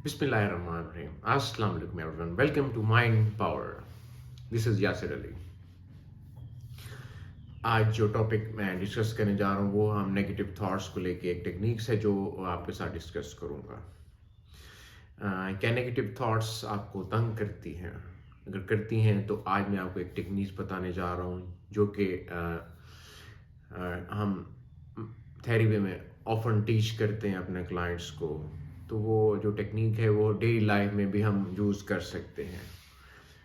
Bismillahirrahmanirrahim. Assalamu alaikum everyone. Welcome to Mind Power. This is Yasir Ali. आज जो topic मैं discuss करने जा रहा हूँ वो हम नेगेटिव थॉट्स को लेके एक टेक्निक्स है जो आपके साथ डिस्कस करूँगा। क्या नेगेटिव थॉट्स आपको तंग करती हैं? अगर करती हैं तो आज मैं आपको एक टेक्निक्स बताने जा रहा हूँ जो कि हम थेरेपी में ऑफन टीच करते हैं अपने क्लाइंट्स को। तो वो जो टेक्निक है वो डेली लाइफ में भी हम यूज़ कर सकते हैं।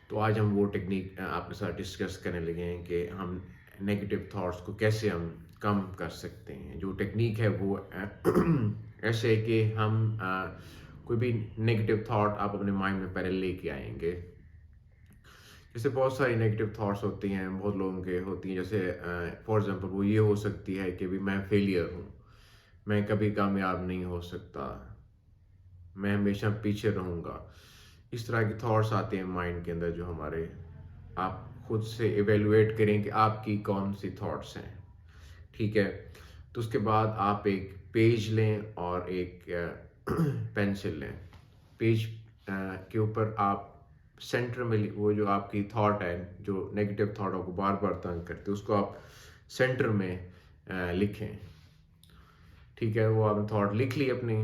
तो आज हम वो टेक्निक आपके साथ डिस्कस करने लगे हैं कि हम नेगेटिव थॉट्स को कैसे हम कम कर सकते हैं। जो टेक्निक है वो ऐसे है कि हम कोई भी नेगेटिव थॉट आप अपने माइंड में पहले लेके आएंगे। जैसे बहुत सारी नेगेटिव थॉट्स होती हैं, बहुत लोगों के होती हैं। जैसे फॉर एग्जांपल वो ये हो सकती है कि भी मैं फेलियर हूँ, मैं कभी कामयाब नहीं हो सकता, मैं हमेशा पीछे रहूँगा। इस तरह के थॉट्स आते हैं माइंड के अंदर जो हमारे। आप खुद से इवेलुएट करें कि आपकी कौन सी थॉट्स हैं, ठीक है। तो उसके बाद आप एक पेज लें और एक पेंसिल लें। पेज के ऊपर आप सेंटर में वो जो आपकी थॉट है, जो नेगेटिव थॉट आपको बार बार तंग करते उसको आप सेंटर में लिखें, ठीक है। वो आपने थॉट लिख ली अपनी।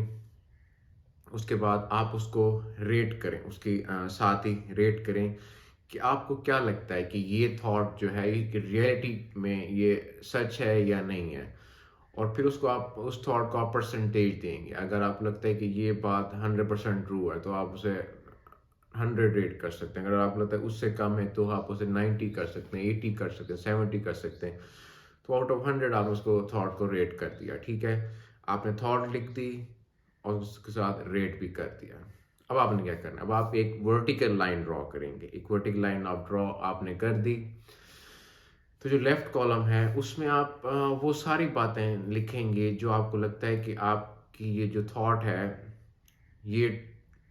उसके बाद आप उसको रेट करें, उसके साथ ही रेट करें कि आपको क्या लगता है कि ये थॉट जो है ये रियलिटी में ये सच है या नहीं है। और फिर उसको आप उस थॉट को आप परसेंटेज देंगे। अगर आपको लगता है कि ये बात 100% ट्रू है तो आप उसे 100 रेट कर सकते हैं। अगर आपको लगता है उससे कम है तो आप उसे 90 कर सकते हैं, 80 कर सकते हैं, 70 कर सकते हैं। तो आउट ऑफ 100 आप उसको थॉट को रेट कर दिया, ठीक है। आपने थॉट लिख दी और उसके साथ रेट भी कर दिया। अब आपने क्या करना है, अब आप एक वर्टिकल लाइन ड्रॉ करेंगे। एक वर्टिकल लाइन आप ड्रॉ आपने कर दी तो जो लेफ्ट कॉलम है उसमें आप वो सारी बातें लिखेंगे जो आपको लगता है कि आपकी ये जो थॉट है ये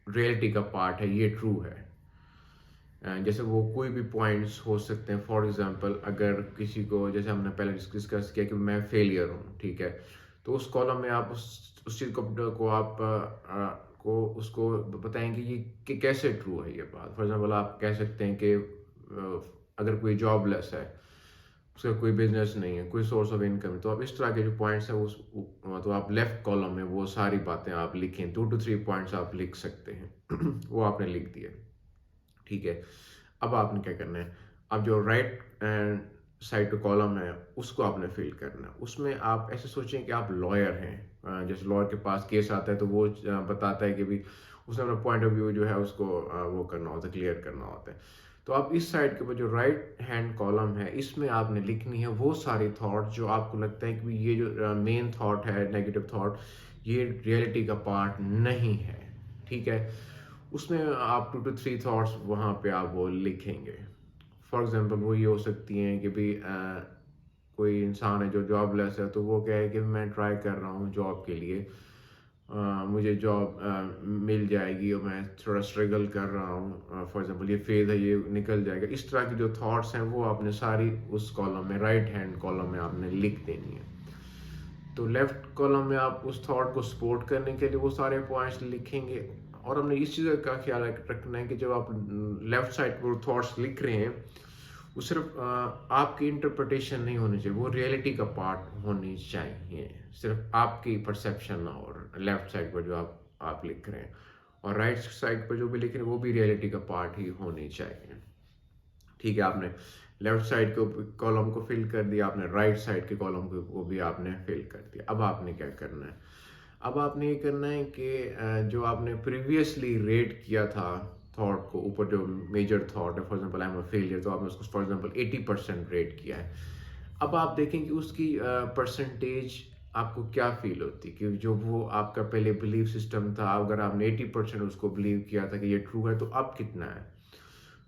रियलिटी का पार्ट है, ये ट्रू है। जैसे वो कोई भी पॉइंट्स हो सकते हैं। फॉर एग्जांपल अगर किसी को, जैसे हमने पहले डिस्कस किया कि मैं फेलियर हूँ, ठीक है। तो उस कॉलम में आप उस चीज़ को आप को उसको बताएंगे ये कि कैसे ट्रू है ये बात। फॉर एग्जांपल आप कह सकते हैं कि अगर कोई जॉबलेस है, उसका कोई बिजनेस नहीं है, कोई सोर्स ऑफ इनकम है, तो आप इस तरह के जो पॉइंट्स हैं तो आप लेफ्ट कॉलम में वो सारी बातें आप लिखें। 2 to 3 पॉइंट्स आप लिख सकते हैं। वो आपने लिख दिए, ठीक है। अब आपने क्या करना है, अब जो राइट साइड कॉलम है उसको आपने फिल करना है। उसमें आप ऐसे सोचें कि आप लॉयर हैं। जैसे लॉयर के पास केस आता है तो वो बताता है कि भी उसने अपना पॉइंट ऑफ व्यू जो है उसको वो करना होता है, क्लियर करना होता है। तो आप इस साइड के ऊपर जो राइट हैंड कॉलम है इसमें आपने लिखनी है वो सारी थॉट जो आपको लगता है कि ये जो मेन थॉट है, नेगेटिव थॉट, ये रियलिटी का पार्ट नहीं है, ठीक है। उसमें आप 2 to 3 थॉट्स वहाँ पे आप वो लिखेंगे। फॉर एग्जांपल वो ये हो सकती हैं कि भी कोई इंसान है जो जॉबलेस है तो वो कहे कि मैं ट्राई कर रहा हूँ जॉब के लिए, मुझे जॉब मिल जाएगी और मैं थोड़ा स्ट्रगल कर रहा हूँ। फॉर एग्जांपल ये फेज़ है, ये निकल जाएगा। इस तरह की जो थॉट्स हैं वो आपने सारी उस कॉलम में, राइट हैंड कॉलम में आपने लिख देनी है। तो लेफ्ट कॉलम में आप उस थॉट को सपोर्ट करने के लिए वो सारे पॉइंट्स लिखेंगे। और हमने इस चीज़ का ख्याल रखना है कि जब आप लेफ्ट साइड पर थॉट्स लिख रहे हैं वो सिर्फ आपकी इंटरप्रिटेशन नहीं होनी चाहिए, वो रियलिटी का पार्ट होनी चाहिए। सिर्फ आपकी परसेप्शन और लेफ्ट साइड पर जो आप लिख रहे हैं और राइट साइड पर जो भी लिख रहे हैं वो भी रियलिटी का पार्ट ही होनी चाहिए, ठीक है। आपने लेफ्ट साइड के कॉलम को फिल कर दिया, आपने राइट साइड के कॉलम को भी आपने फिल कर दिया। अब आपने क्या करना है, अब आपने ये करना है कि जो आपने प्रीवियसली रेट किया था थॉट को, ऊपर जो मेजर थॉट है, for example I am a failure, तो आपने उसको फॉर एग्जांपल 80% रेट किया है। अब आप देखें कि उसकी परसेंटेज आपको क्या फील होती कि जो वो आपका पहले बिलीव सिस्टम था, अगर आपने 80% उसको बिलीव किया था कि ये ट्रू है, तो अब कितना है।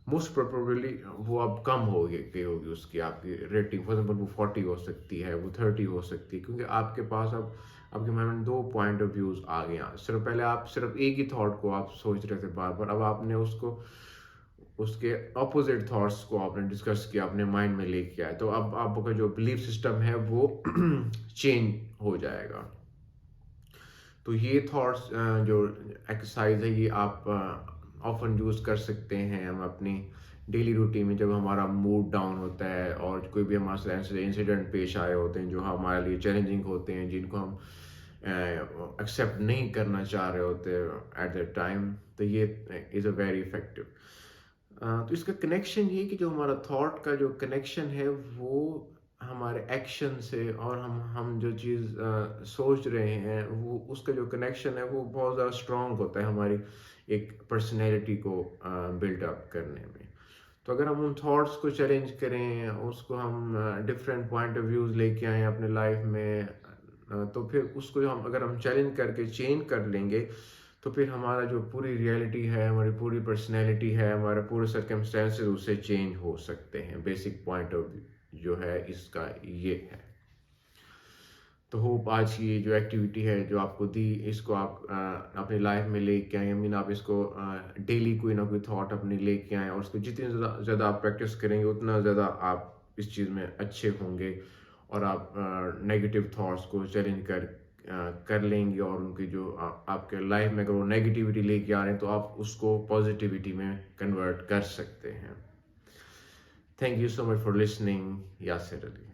मोस्ट प्रोबेबली वो अब कम हो गई होगी उसकी आपकी रेटिंग। फॉर एग्जाम्पल वो 40 हो सकती है, वो 30 हो सकती है, क्योंकि आपके पास अब आपके माइंड में 2 पॉइंट ऑफ व्यूज आ गए। सिर्फ पहले आप सिर्फ एक ही थॉट को आप सोच रहे थे बार बार, अब आपने उसको उसके ऑपोजिट थॉट्स को आपने डिस्कस किया, अपने माइंड में लेके आए, तो अब आपका जो बिलीफ सिस्टम है वो चेंज हो जाएगा। तो ये थॉट्स जो एक्सरसाइज है ये आप ऑफन यूज़ कर सकते हैं हम अपनी डेली रूटीन में, जब हमारा मूड डाउन होता है और कोई भी हमारे साथ ऐसे इंसिडेंट पेश आए होते हैं जो हमारे लिए चैलेंजिंग होते हैं, जिनको हम एक्सेप्ट नहीं करना चाह रहे होते एट द टाइम। तो ये इज़ अ वेरी इफेक्टिव। तो इसका कनेक्शन ये कि जो हमारा थॉट का जो कनेक्शन है वो हमारे एक्शन से, और हम जो चीज़ सोच रहे हैं वो उसका जो कनेक्शन है वो बहुत ज़्यादा स्ट्रांग होता है हमारी एक पर्सनैलिटी को बिल्डअप करने में। तो अगर हम उन थॉट्स को चैलेंज करें, उसको हम डिफरेंट पॉइंट ऑफ व्यूज़ लेके आएँ अपने लाइफ में, तो फिर उसको हम अगर हम चैलेंज करके चेंज कर लेंगे, तो फिर हमारा जो पूरी रियलिटी है, हमारी पूरी पर्सनैलिटी है, हमारे पूरे सर्कमस्टेंसेस उससे चेंज हो सकते हैं। बेसिक पॉइंट ऑफ व्यू जो है इसका ये है। तो होप आज की जो एक्टिविटी है जो आपको दी, इसको आप अपनी लाइफ में लेके आए। आई मीन आप इसको डेली कोई ना कोई थॉट अपनी लेके आए, और उसको जितनी ज़्यादा आप प्रैक्टिस करेंगे उतना ज़्यादा आप इस चीज़ में अच्छे होंगे, और आप नेगेटिव थॉट्स को चैलेंज कर लेंगे, और उनकी जो आपके लाइफ में अगर वो नेगेटिविटी लेके आ रहे हैं तो आप उसको पॉजिटिविटी में कन्वर्ट कर सकते हैं। Thank you so much for listening. Yasir Ali.